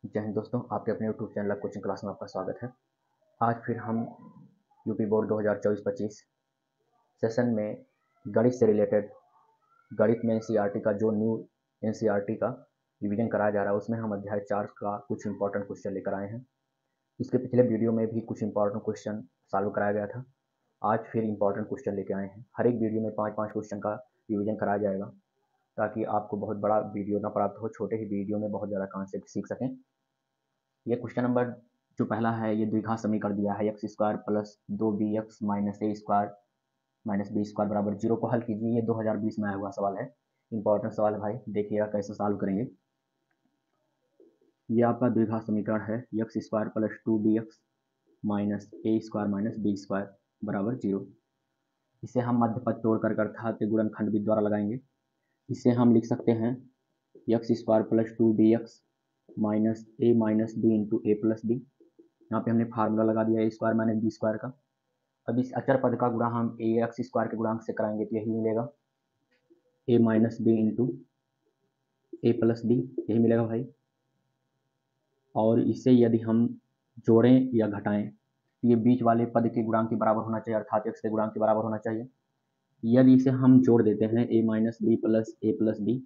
जय हिंद दोस्तों, आपके अपने यूट्यूब चैनल कोचिंग क्लास में आपका स्वागत है। आज फिर हम यूपी बोर्ड 2024-25 सेशन में गणित से रिलेटेड गणित में एनसीईआरटी का जो न्यू एनसीईआरटी का रिवीजन कराया जा रहा है उसमें हम अध्याय 4 का कुछ इंपॉर्टेंट क्वेश्चन लेकर आए हैं। इसके पिछले वीडियो में भी कुछ इंपॉर्टेंट क्वेश्चन सॉल्व कराया गया था। आज फिर इंपॉर्टेंट क्वेश्चन लेके आए हैं। हर एक वीडियो में 5-5 क्वेश्चन का रिवीजन कराया जाएगा ताकि आपको बहुत बड़ा वीडियो ना प्राप्त हो, छोटे ही वीडियो में बहुत ज़्यादा कॉन्सेप्ट सीख सकें। ये क्वेश्चन नंबर जो पहला है, ये द्विघात समीकरण दिया है X square plus 2bx minus A square minus B square बराबर 0 को हल कीजिए। ये 2020 में आया हुआ सवाल है, इंपॉर्टेंट सवाल है भाई, देखिएगा कैसे सॉल्व करेंगे। ये आपका द्विघात समीकरण है X square plus 2bx minus A square minus B square बराबर 0। इसे हम मध्य पद तोड़कर अर्थात गुणनखंड विधि द्वारा लगाएंगे। इसे हम लिख सकते हैं X square plus 2bx minus B into A plus B. यहाँ पे हमने फार्मूला लगा दिया A square minus B square का। अब इस अचर पद का गुणा हम ए एक्स स्क्वायर के गुणांक से कराएंगे तो यही मिलेगा ए minus B into A plus B, यही मिलेगा भाई। और इसे यदि हम जोड़ें या घटाएं तो ये बीच वाले पद के गुणांक के बराबर होना चाहिए, अर्थात एक्स के गुणांक के बराबर होना चाहिए। यदि इसे हम जोड़ देते हैं A minus B plus A plus B,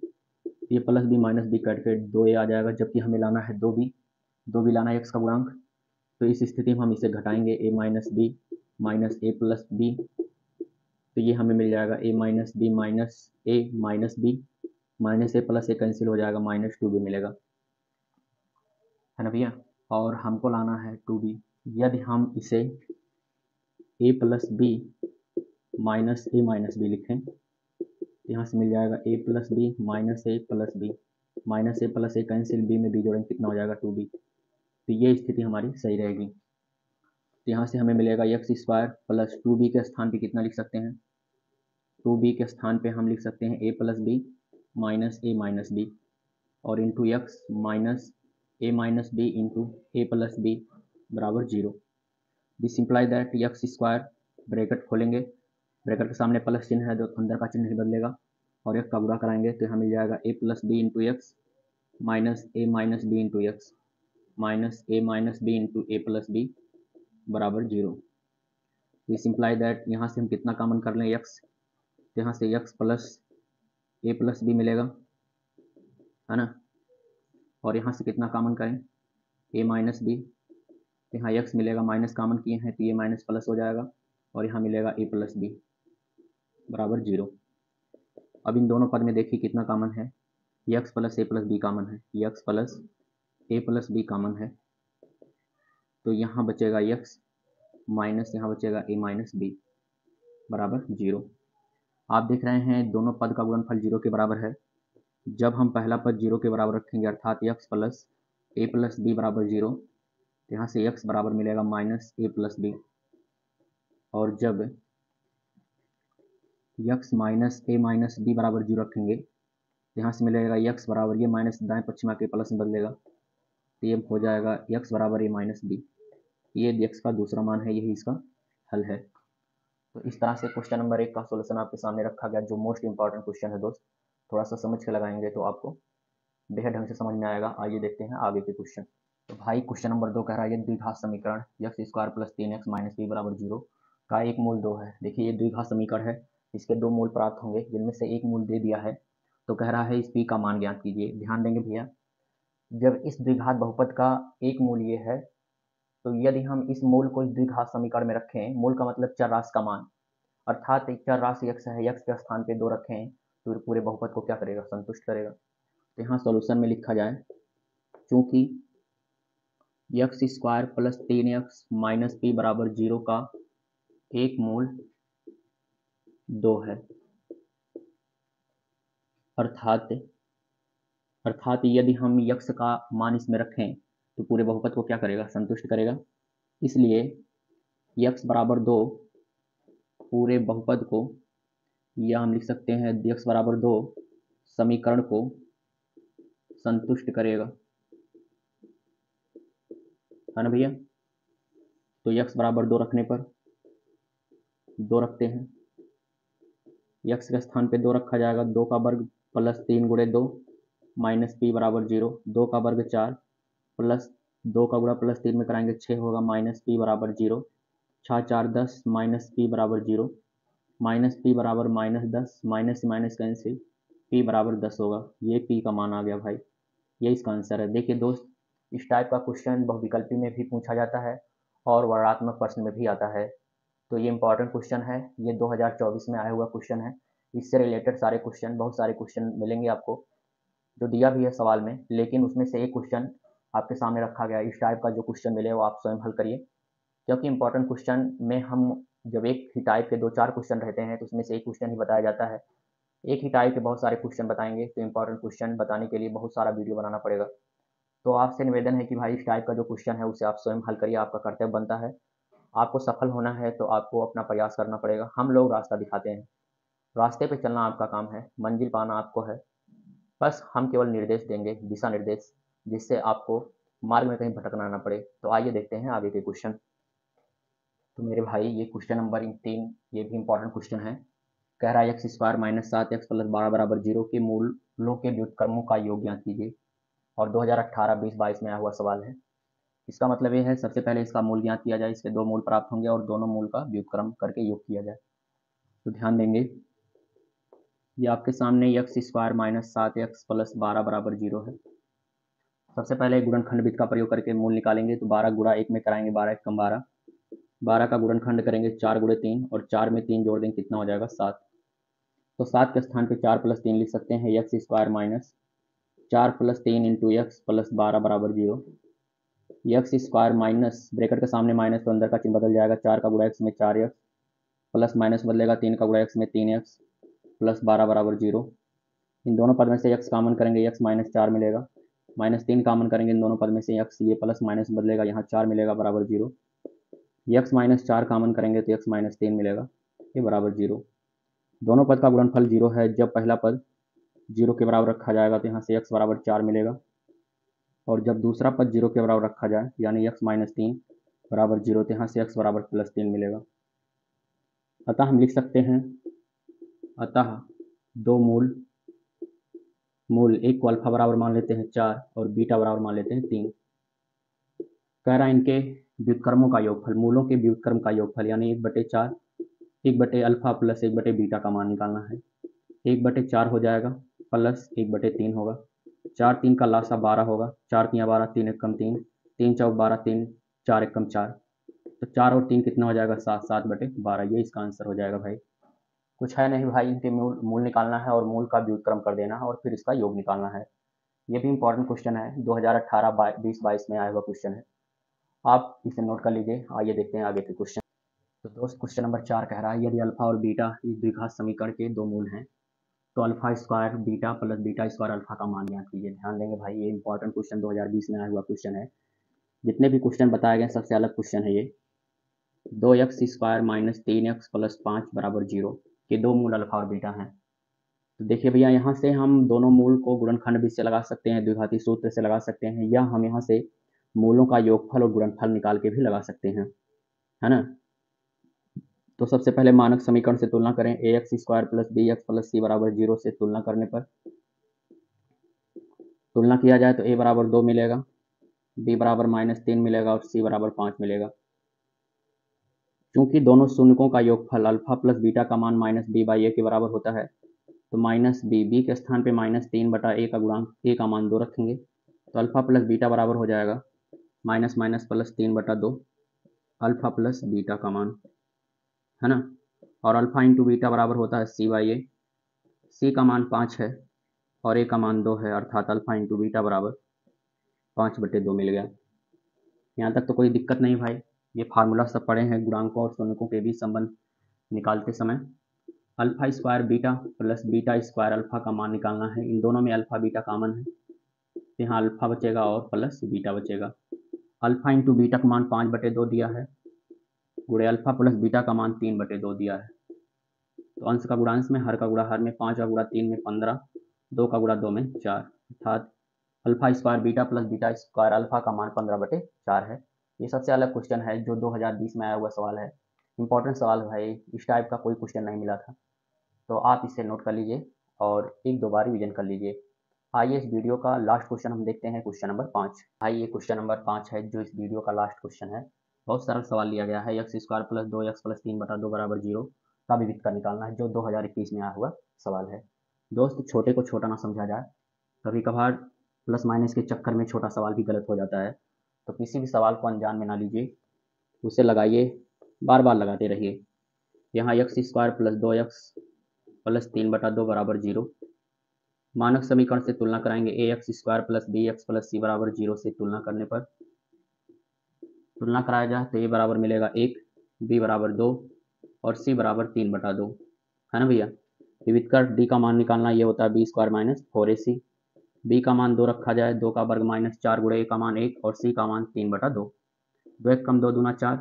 ये plus B minus B cut के 2a आ जाएगा, जबकि हमें लाना है 2b लाना है एक्स का गुणांक। तो इस स्थिति में हम इसे घटाएंगे A minus B minus A plus B, तो ये हमें मिल जाएगा A minus B minus B minus A plus A cancel हो जाएगा, माइनस 2b मिलेगा, है ना भैया। और हमको लाना है 2b। यदि हम इसे ए प्लस बी माइनस बी लिखें तो यहाँ से मिल जाएगा A plus B minus A plus A cancel, B में बी जोड़ेंगे कितना हो जाएगा 2b। तो ये स्थिति हमारी सही रहेगी। तो यहाँ से हमें मिलेगा एक्स स्क्वायर प्लस 2b के स्थान पे कितना लिख सकते हैं, 2b के स्थान पे हम लिख सकते हैं A plus B minus B और into X minus B into A plus B बराबर 0। This imply that X square, bracket खोलेंगे, ब्रैकेट के सामने प्लस चिन्ह है तो अंदर का चिन्ह नहीं बदलेगा, और एक का गुणा कराएंगे तो यहाँ मिल जाएगा A plus B into X minus B into X minus B into A plus B बराबर 0। दिस इम्प्लाई दैट यहाँ से हम कितना कॉमन कर लें एक्स, तो यहाँ से x plus A plus B मिलेगा, है ना। और यहाँ से कितना कॉमन करें ए माइनस बी, तो यहाँ एक्स मिलेगा, माइनस कॉमन किए हैं तो ये माइनस प्लस हो जाएगा, और यहाँ मिलेगा ए प्लस बी बराबर 0। अब इन दोनों पद में देखिए कितना कॉमन है, x plus A plus B common है, x plus A plus B common है, तो यहाँ बचेगा एक्स माइनस यहाँ बचेगा ए माइनस बी बराबर 0। आप देख रहे हैं दोनों पद का गुणनफल 0 के बराबर है। जब हम पहला पद 0 के बराबर रखेंगे अर्थात x plus A plus B बराबर 0, तो यहाँ से एक्स बराबर मिलेगा माइनस ए प्लस बी, और जब एक्स माइनस ए माइनस बी बराबर 0 रखेंगे तो यहाँ से मिलेगा एक्स बराबर, ये माइनस दाएं पश्चिम के प्लस में बदलेगा तो ये हो जाएगा एक्स बराबर ए माइनस बी। ये एक्स का दूसरा मान है, यही इसका हल है। तो इस तरह से क्वेश्चन नंबर 1 का सोल्यूशन आपके सामने रखा गया, जो मोस्ट इंपॉर्टेंट क्वेश्चन है दोस्त। थोड़ा सा समझ के लगाएंगे तो आपको बेहद ढंग से समझ में आएगा। आइए देखते हैं आगे के क्वेश्चन। तो भाई क्वेश्चन नंबर 2 कह रहा है द्विघात समीकरण X square plus 3x minus B बराबर 0 का एक मूल 2 है। देखिए ये द्विघात समीकरण है, इसके 2 मूल प्राप्त होंगे जिनमें से एक मूल दे दिया है। तो कह रहा है इस p का मान ज्ञात कीजिए। ध्यान देंगे भैया, जब इस द्विघात बहुपद का एक मूल ये है, तो यदि हम इस मूल को इस द्विघात समीकरण में रखें, मूल का मतलब चर राशि का मान, अर्थात एक चर राशि x है, x के स्थान पे 2 रखें तो पूरे बहुपद को क्या करेगा, संतुष्ट करेगा। तो यहाँ सॉल्यूशन में लिखा जाए, चूंकि x square plus 3x minus P बराबर 0 का एक मूल 2 है, अर्थात यदि हम x का मान इसमें रखें तो पूरे बहुपद को क्या करेगा, संतुष्ट करेगा। इसलिए x बराबर 2 पूरे बहुपद को, या हम लिख सकते हैं x बराबर 2 समीकरण को संतुष्ट करेगा, है ना भैया। तो x बराबर 2 रखने पर 2 रखते हैं, x के स्थान पे 2 रखा जाएगा, 2 का वर्ग प्लस 3 गुणे 2 माइनस पी बराबर 0, 2 का वर्ग 4 प्लस 2 का गुणा प्लस 3 में कराएंगे 6 होगा, माइनस पी बराबर 0, 6 4 10, माइनस पी बराबर 0, माइनस पी बराबर -10, माइनस से माइनस कैंसिल, पी बराबर 10 होगा। ये पी का मान आ गया भाई, ये इसका आंसर है। देखिए दोस्त, इस टाइप का क्वेश्चन बहुविकल्पी में भी पूछा जाता है और वर्णात्मक प्रश्न में भी आता है। तो ये इंपॉर्टेंट क्वेश्चन है, ये 2024 में आया हुआ क्वेश्चन है। इससे रिलेटेड सारे क्वेश्चन, बहुत सारे क्वेश्चन मिलेंगे आपको, जो दिया भी है सवाल में, लेकिन उसमें से एक क्वेश्चन आपके सामने रखा गया है। इस टाइप का जो क्वेश्चन मिले वो आप स्वयं हल करिए, क्योंकि इंपॉर्टेंट क्वेश्चन में हम जब एक ही टाइप के 2-4 क्वेश्चन रहते हैं तो उसमें से एक क्वेश्चन ही बताया जाता है। एक ही टाइप के बहुत सारे क्वेश्चन बताएंगे तो इंपॉर्टेंट क्वेश्चन बताने के लिए बहुत सारा वीडियो बनाना पड़ेगा। तो आपसे निवेदन है कि भाई इस टाइप का जो क्वेश्चन है उसे आप स्वयं हल करिए, आपका कर्तव्य बनता है। आपको सफल होना है तो आपको अपना प्रयास करना पड़ेगा। हम लोग रास्ता दिखाते हैं, रास्ते पे चलना आपका काम है, मंजिल पाना आपको है। बस हम केवल निर्देश देंगे, दिशा निर्देश, जिससे आपको मार्ग में कहीं भटकना ना पड़े। तो आइए देखते हैं आगे के क्वेश्चन। तो मेरे भाई ये क्वेश्चन नंबर 3, ये भी इंपॉर्टेंट क्वेश्चन है। कह रहा है X square minus 7x plus 12 बराबर 0 के मूलों के व्युत्क्रमों का योग ज्ञात कीजिए। और 2018-20-22 में आया हुआ सवाल है। इसका मतलब ये है, सबसे पहले इसका मूल ज्ञात किया जाए, इसके 2 मूल प्राप्त होंगे और दोनों मूल का व्युत्क्रम करके योग किया जाए। तो ध्यान देंगे, ये आपके सामने x square minus 7x plus 12 बराबर 0 है। सबसे पहले गुणनखंड विधि का प्रयोग करके मूल निकालेंगे। तो 12 गुणा 1 में कराएंगे, 12 1 कम 12, 12 का गुणनखंड करेंगे 4 गुणे 3 और 4 में 3 जोड़ देंगे, कितना हो जाएगा 7। तो 7 के स्थान पे 4 प्लस 3 लिख सकते हैं, X square minus 4 plus 3 into x plus 12 बराबर 0। एक्स स्क्वायर माइनस ब्रैकेट के सामने माइनस तो अंदर का चिन्ह बदल जाएगा, 4 का गुणा एक्स में 4x प्लस माइनस बदलेगा, 3 का गुणा एक्स में 3x प्लस 12 बराबर 0। इन दोनों पद में से x कॉमन करेंगे, x माइनस 4 मिलेगा, माइनस 3 कॉमन करेंगे इन दोनों पद में से x, ये प्लस माइनस बदलेगा, यहाँ 4 मिलेगा बराबर 0। x माइनस 4 कॉमन करेंगे तो x माइनस 3 मिलेगा, ये बराबर 0। दोनों पद का गुणनफल 0 है। जब पहला पद 0 के बराबर रखा जाएगा तो यहाँ से x बराबर 4 मिलेगा, और जब दूसरा पद 0 के बराबर रखा जाए यानी x माइनस 3 बराबर 0 तो यहाँ से x बराबर प्लस 3 मिलेगा। अतः हम लिख सकते हैं, अतः दो मूल एक को अल्फा बराबर मान लेते हैं 4 और बीटा बराबर मान लेते हैं 3। कह रहा है इनके व्युत्क्रमों का योगफल, मूलों के व्युत्क्रम का योगफल यानी 1/4, 1/अल्फा प्लस 1/बीटा का मान निकालना है। 1/4 हो जाएगा प्लस 1/3 होगा, 4 3 का लासा 12 होगा, 4 3 12, 3 1 कम 3, 3 चौक 12, 3 4 1 कम 4, तो 4 और 3 कितना हो जाएगा 7, 7/12, ये इसका आंसर हो जाएगा भाई। कुछ है नहीं भाई, इनके मूल निकालना है और मूल का व्युत्क्रम कर देना है और फिर इसका योग निकालना है। ये भी इंपॉर्टेंट क्वेश्चन है, 2018-20-22 में आया हुआ क्वेश्चन है, आप इसे नोट कर लीजिए। आइए देखते हैं आगे के क्वेश्चन। तो दोस्त क्वेश्चन नंबर 4 कह रहा है, यदि अल्फा और बीटा इस द्विघात समीकरण के 2 मूल हैं तो alpha square beta plus beta square alpha का मान ज्ञात कीजिए। ध्यान देंगे भाई, ये इंपॉर्टेंट क्वेश्चन 2020 में आया हुआ क्वेश्चन है। जितने भी क्वेश्चन बताए गए सबसे अलग क्वेश्चन है ये। 2x square minus 3x plus 5 बराबर 0 के 2 मूल अल्फा और बीटा हैं। तो देखिए भैया, यहाँ से हम दोनों मूल को गुणनखंड विधि से लगा सकते हैं, द्विघाती सूत्र से लगा सकते हैं, या हम यहाँ से मूलों का योगफल और गुणनफल निकाल के भी लगा सकते हैं, है ना। तो सबसे पहले मानक समीकरण से तुलना करें, ax square plus B X plus C बराबर 0 से तुलना करने पर तुलना किया जाए तो a बराबर 2 मिलेगा, b बराबर -3 मिलेगा और c बराबर 5 मिलेगा। क्योंकि दोनों शून्यकों का योगफल अल्फा प्लस बीटा का मान -b/a के बराबर होता है, तो -b के स्थान पे -3/a का गुणांक a का मान 2 रखेंगे, तो अल्फा प्लस बीटा बराबर हो जाएगा minus minus plus 3/2 alpha plus beta का मान, है ना। और अल्फा इंटू बीटा बराबर होता है c/a, c का मान 5 है और a का मान 2 है, अर्थात अल्फा इंटू बीटा बराबर 5/2 मिल गया। यहाँ तक तो कोई दिक्कत नहीं भाई, ये फार्मूला सब पढ़े हैं गुणांकों और शून्यकों के बीच संबंध निकालते समय। Alpha square beta plus beta square alpha का मान निकालना है। इन दोनों में अल्फा बीटा कॉमन है, यहाँ अल्फा बचेगा और प्लस बीटा बचेगा। अल्फा इंटू बीटा का मान 5/2 दिया है, गुणे अल्फा प्लस बीटा का मान 3/2 दिया है। तो अंश का गुणांश में, हर का गुणा हर में, 5 का गुणा 3 में 15, 2 का गुणा 2 में 4, अर्थात alpha square beta plus beta square alpha का मान 15/4 है। ये सबसे अलग क्वेश्चन है जो 2020 में आया हुआ सवाल है। इंपॉर्टेंट सवाल भाई, इस टाइप का कोई क्वेश्चन नहीं मिला था, तो आप इसे नोट कर लीजिए और 1-2 बार रिवीजन कर लीजिए। आइए इस वीडियो का लास्ट क्वेश्चन हम देखते हैं, क्वेश्चन नंबर 5। भाई ये क्वेश्चन नंबर 5 है जो इस वीडियो का लास्ट क्वेश्चन है। बहुत सरल सवाल लिया गया है, X square plus 2x plus 3/2 बराबर 0 का विविधकर निकालना है, जो 2021 में आया हुआ सवाल है। दोस्त छोटे को छोटा ना समझा जाए, कभी कभार प्लस माइनस के चक्कर में छोटा सवाल भी गलत हो जाता है, तो किसी भी सवाल को अनजान में ना लीजिए, उसे लगाइए, बार बार लगाते रहिए। यहाँ x square plus 2x plus 3/2 बराबर 0, मानक समीकरण से तुलना कराएंगे। A X square plus B X plus C बराबर 0 से तुलना करने पर तुलना कराया जाए तो ए बराबर मिलेगा 1, बी बराबर 2 और सी बराबर 3/2, है ना भैया। विविध कर डी का मान निकालना, ये होता है B square minus 4ac। B का मान 2 रखा जाए, 2 का वर्ग माइनस 4 गुणे ए का मान 1 और सी का मान 3/2। 2 1 कम 2 दूना 4,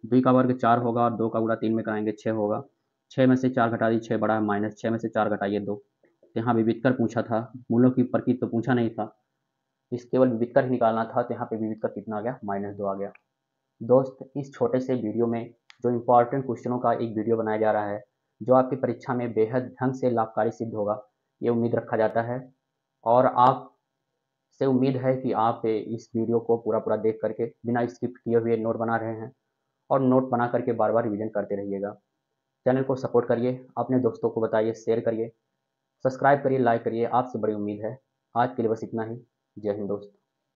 बी का वर्ग 4 होगा और 2 का गुणा 3 में कराएंगे 6 होगा। 6 में से 4 घटा दी 6 बड़ा है माइनस, 6 में से 4 घटाइए 2। यहाँ विविधकर पूछा था, मूलों की प्रकृति तो पूछा नहीं था, इस केवल विविधकर ही निकालना था, तो यहाँ पे विविधकर कितना आ गया, -2 आ गया। दोस्त इस छोटे से वीडियो में जो इम्पोर्टेंट क्वेश्चनों का एक वीडियो बनाया जा रहा है, जो आपकी परीक्षा में बेहद ढंग से लाभकारी सिद्ध होगा, ये उम्मीद रखा जाता है। और आप से उम्मीद है कि आप इस वीडियो को पूरा पूरा देख करके बिना स्किप किए हुए नोट बना रहे हैं, और नोट बना करके बार बार रिविजन करते रहिएगा। चैनल को सपोर्ट करिए, अपने दोस्तों को बताइए, शेयर करिए, सब्सक्राइब करिए, लाइक करिए, आपसे बड़ी उम्मीद है। आज के लिए बस इतना ही। जय हिंद दोस्त।